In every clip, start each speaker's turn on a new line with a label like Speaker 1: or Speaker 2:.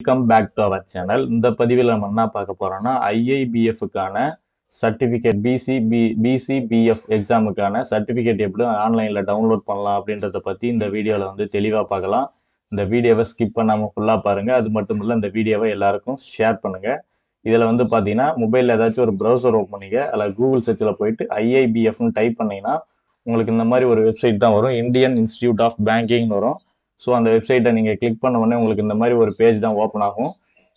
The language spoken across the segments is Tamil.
Speaker 1: Welcome back to our channel. இந்த பதிவில் நம்ம என்ன பார்க்க போறோம்னா ஐஐபிஎஃப்க்கான சர்டிஃபிகேட் பிசிபிஎஃப் எக்ஸாமுக்கான சர்டிஃபிகேட் எப்படி ஆன்லைனில் டவுன்லோட் பண்ணலாம் அப்படின்றத பற்றி இந்த வீடியோவில் வந்து தெளிவாக பார்க்கலாம். இந்த வீடியோவை ஸ்கிப் பண்ணாமல் ஃபுல்லாக பாருங்கள். அது மட்டும் இல்லை, இந்த வீடியோவை எல்லாருக்கும் ஷேர் பண்ணுங்கள். இதில் வந்து பார்த்தீங்கன்னா மொபைலில் ஏதாச்சும் ஒரு ப்ரௌசர் ஓப்பன் பண்ணிங்க, அதில் கூகுள் சர்ச்சில் போயிட்டு ஐஐபிஎஃப்னு டைப் பண்ணிங்கன்னா உங்களுக்கு இந்த மாதிரி ஒரு வெப்சைட் தான் வரும். இந்தியன் இன்ஸ்டிடியூட் ஆஃப் பேங்கிங்னு வரும். ஸோ அந்த வெப்சைட்டை நீங்கள் கிளிக் பண்ண உடனே உங்களுக்கு இந்த மாதிரி ஒரு பேஜ் தான் ஓப்பன் ஆகும்.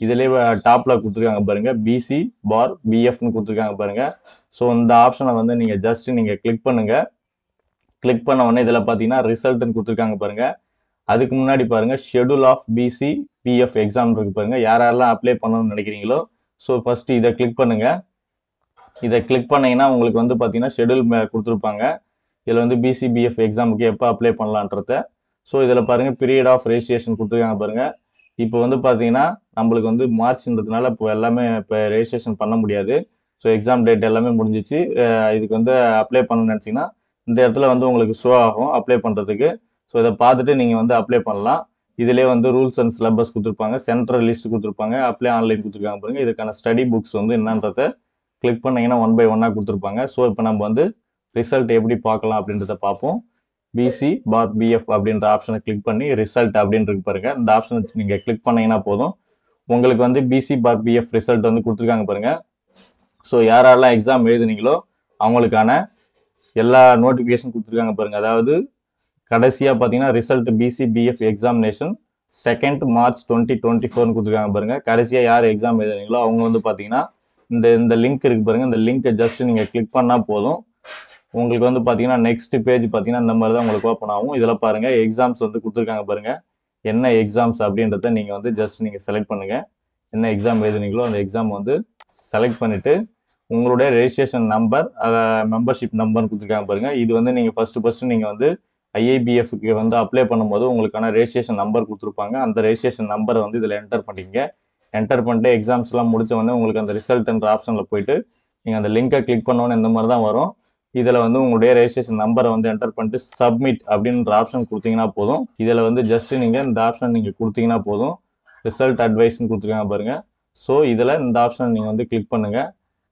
Speaker 1: இதுலேயே டாப்பில் கொடுத்துருக்காங்க பாருங்கள், BC/BFன்னு கொடுத்துருக்காங்க பாருங்கள். ஸோ இந்த ஆப்ஷனை வந்து நீங்கள் ஜஸ்ட் நீங்கள் கிளிக் பண்ணுங்கள். கிளிக் பண்ண உடனே இதில் பார்த்தீங்கன்னா ரிசல்ட்னு கொடுத்துருக்காங்க பாருங்கள். அதுக்கு முன்னாடி பாருங்கள் ஷெடியூல் ஆஃப் BCBF எக்ஸாம் இருக்கு பாருங்கள். யாரெல்லாம் அப்ளை பண்ணணும்னு நினைக்கிறீங்களோ ஸோ ஃபஸ்ட்டு இதை கிளிக் பண்ணுங்கள். இதை கிளிக் பண்ணிங்கன்னா உங்களுக்கு வந்து பார்த்தீங்கன்னா ஷெடியூல் கொடுத்துருப்பாங்க. இதில் வந்து BCBF எக்ஸாமுக்கு எப்போ அப்ளை பண்ணலான்றத. ஸோ இதில் பாருங்கள் பீரியட் ஆஃப் ரெஜிஸ்ட்ரேஷன் கொடுத்துருக்காங்க பாருங்கள். இப்போ வந்து பார்த்தீங்கன்னா நம்மளுக்கு வந்து மார்ச்ன்றதுனால இப்போ எல்லாமே இப்போ ரெஜிஸ்ட்ரேஷன் பண்ண முடியாது. ஸோ எக்ஸாம் டேட் எல்லாமே முடிஞ்சிச்சு. இதுக்கு வந்து அப்ளை பண்ணணும்னு நினச்சிங்கன்னா இந்த இடத்துல வந்து உங்களுக்கு ஷோ ஆகும் அப்ளை பண்ணுறதுக்கு. ஸோ இதை பார்த்துட்டு நீங்கள் வந்து அப்ளை பண்ணலாம். இதிலே வந்து ரூல்ஸ் அண்ட் சிலபஸ் கொடுத்துருப்பாங்க, சென்ட்ரல் லிஸ்ட் கொடுத்துருப்பாங்க, அப்ளை ஆன்லைன் கொடுத்துருக்காங்க பாருங்கள். இதுக்கான ஸ்டடி புக்ஸ் வந்து என்னன்றத கிளிக் பண்ணிங்கன்னா 1 by 1 கொடுத்துருப்பாங்க. ஸோ இப்போ நம்ம வந்து ரிசல்ட் எப்படி பார்க்கலாம் அப்படின்றத பார்ப்போம். BC/BF அப்படின்ற ஆப்ஷனை கிளிக் பண்ணி ரிசல்ட் அப்படின்னு இருக்கு பாருங்க. இந்த ஆப்ஷனை நீங்கள் கிளிக் பண்ணீங்கன்னா போதும், உங்களுக்கு வந்து BC/BF ரிசல்ட் வந்து கொடுத்துருக்காங்க பாருங்க. ஸோ யாரெல்லாம் எக்ஸாம் எழுதுனீங்களோ அவங்களுக்கான எல்லா நோட்டிஃபிகேஷன் கொடுத்துருக்காங்க பாருங்க. அதாவது கடைசியாக பார்த்தீங்கன்னா result BCBF examination 2nd March 2024 கொடுத்துருக்காங்க பாருங்க. கடைசியாக யார் எக்ஸாம் எழுதுனீங்களோ அவங்க வந்து பார்த்தீங்கன்னா இந்த லிங்க் இருக்கு பாருங்க. இந்த லிங்கை ஜஸ்ட் நீங்கள் கிளிக் பண்ணால் போதும், உங்களுக்கு வந்து பார்த்தீங்கன்னா நெக்ஸ்ட் பேஜ் பார்த்தீங்கன்னா இந்த மாதிரி தான் உங்களுக்கு ஓப்பன் ஆகும். இதில் பாருங்கள் எக்ஸாம்ஸ் வந்து கொடுத்துருக்காங்க பாருங்கள். என்ன எக்ஸாம்ஸ் அப்படின்றத நீங்கள் வந்து ஜஸ்ட் நீங்கள் செலக்ட் பண்ணுங்கள். என்ன எக்ஸாம் எழுதுனீங்களோ அந்த எக்ஸாம் வந்து செலக்ட் பண்ணிவிட்டு உங்களுடைய ரெஜிஸ்ட்ரேஷன் நம்பர், மெம்பர்ஷிப் நம்பர்னு கொடுத்துருக்காங்க பாருங்கள். இது வந்து நீங்கள் ஃபஸ்ட்டு நீங்கள் வந்து ஐஐபிஎஃப்க்கு வந்து அப்ளை பண்ணும்போது உங்களுக்கான ரெஜிஸ்ட்ரேஷன் நம்பர் கொடுத்துருப்பாங்க. அந்த ரெஜிஸ்ட்ரேஷன் நம்பரை வந்து இதில் என்டர் பண்ணிங்க. என்டர் பண்ணிட்டு எக்ஸாம்ஸ்லாம் முடிச்ச உடனே உங்களுக்கு அந்த ரிசல்ட்ன்ற ஆப்ஷனில் போயிட்டு நீங்கள் அந்த லிங்கை கிளிக் பண்ணோன்னே இந்த மாதிரி தான் வரும். இதில் வந்து உங்களுடைய ரெஜிஸ்ட்ரேஷன் நம்பரை வந்து என்டர் பண்ணிட்டு சப்மிட் அப்படின்ற ஆப்ஷன் கொடுத்தீங்கன்னா போதும். இதில் வந்து ஜஸ்ட் நீங்கள் இந்த ஆப்ஷன் நீங்கள் கொடுத்தீங்கன்னா போதும். ரிசல்ட் அட்வைஸ்ன்னு கொடுத்துருக்காங்க பாருங்கள். ஸோ இதில் இந்த ஆப்ஷன் நீங்கள் வந்து கிளிக் பண்ணுங்கள்.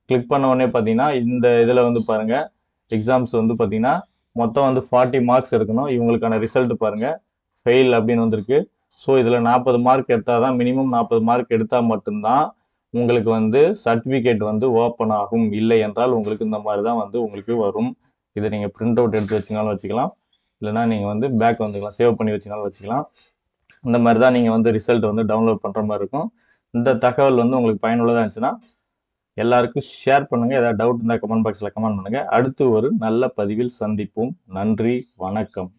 Speaker 1: கிளிக் பண்ண உடனே பார்த்தீங்கன்னா இந்த இதில் வந்து பாருங்கள் எக்ஸாம்ஸ் வந்து பார்த்தீங்கன்னா மொத்தம் வந்து 40 மார்க்ஸ் எடுக்கணும். இவங்களுக்கான ரிசல்ட் பாருங்கள் ஃபெயில் அப்படின்னு வந்திருக்கு. ஸோ இதில் 40 மார்க் எடுத்தால் தான், மினிமம் 40 மார்க் எடுத்தால் மட்டும்தான் உங்களுக்கு வந்து சர்டிஃபிகேட் வந்து ஓப்பன் ஆகும். இல்லை என்றால் உங்களுக்கு இந்த மாதிரி தான் வந்து உங்களுக்கு வரும். இதை நீங்கள் பிரிண்ட் அவுட் எடுத்து வச்சினாலும் வச்சுக்கலாம், இல்லைனா நீங்கள் வந்து பேக் வந்துக்கலாம், சேவ் பண்ணி வச்சினாலும் வச்சுக்கலாம். இந்த மாதிரி தான் நீங்கள் வந்து ரிசல்ட் வந்து டவுன்லோட் பண்ணுற மாதிரி இருக்கும். இந்த தகவல் வந்து உங்களுக்கு பயனுள்ளதாக இருந்துச்சுன்னா எல்லாருக்கும் ஷேர் பண்ணுங்கள். ஏதாவது டவுட் இருந்தால் கமெண்ட் பாக்ஸில் கமெண்ட் பண்ணுங்கள். அடுத்து ஒரு நல்ல பதிவில் சந்திப்போம். நன்றி, வணக்கம்.